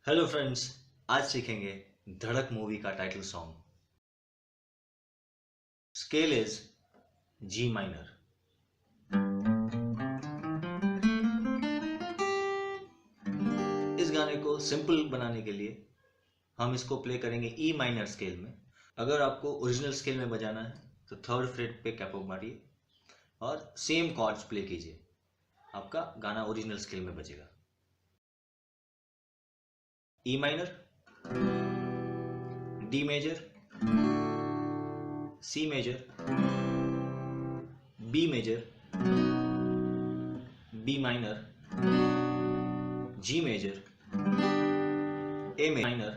Hello friends, आज सीखेंगे धड़क मूवी का title song. Scale is ji minor. इस गाने को सिंपल बनाने के लिए हम इसको प्ले करेंगे ई माइनर स्केल में। अगर आपको ओरिजिनल स्केल में बजाना है तो थर्ड फ्रेट पे कैपो मारिए और सेम कॉर्ड्स प्ले कीजिए, आपका गाना ओरिजिनल स्केल में बजेगा। E minor, D major, C major, B major, B minor, G major, A minor,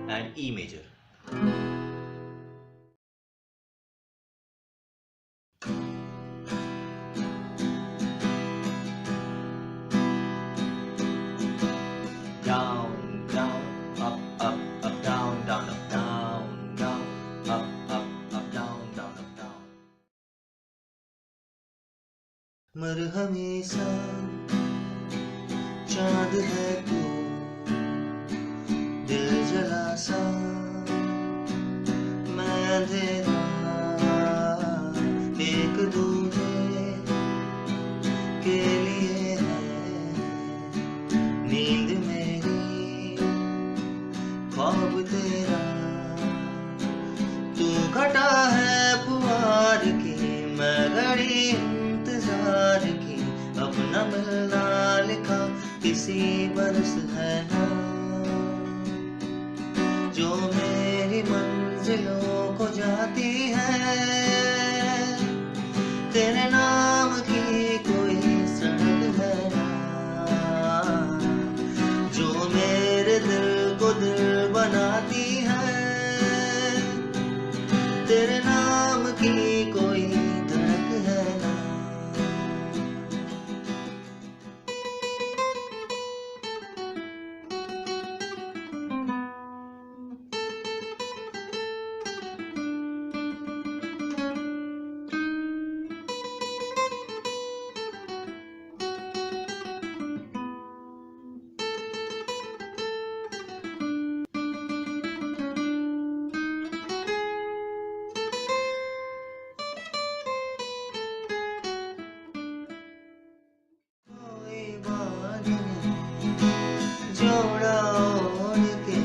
and E major. Down, down, up, up, up, down, down, up, down, down, up, up, up, down, down, up, down. मरहमी सा चाँद है तू, दिल जला सा मैं अंधेरा, एक दूजे के लिए है नींद मेरी, ख्वाब तेरा तू घटा है पुआर की, मैं घड़ी इंतजार की, अपना मिलना लिखा किसी बरस है ना, जो मेरी मंजिलों को जाती है, तेरे नाम की कोई सड़क है ना, जो मेरे दिल को दिल बनाती है, तेरे नाम की कोई धड़क है ना। जोड़ा ओढ़ के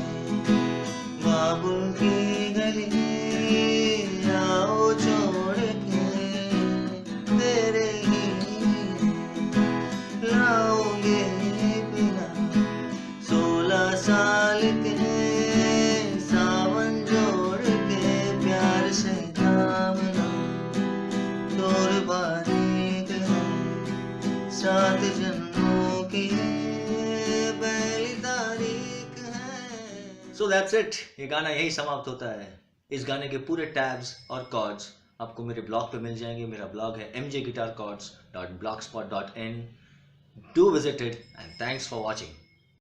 बाबुल की गली, आओ छोड़ के तेरे ही लाओगे बिना, 16 साल के सावन जोड़ के प्यार से थामना, तोर बारीक है 7 जन्मों की So that's it. ये गाना यही समाप्त होता है। इस गाने के पूरे टैब्स और कॉर्ड्स आपको मेरे ब्लॉग पे मिल जाएंगे। मेरा ब्लॉग है mjguitarchords.blogspot.in. Do visit it and thanks for watching.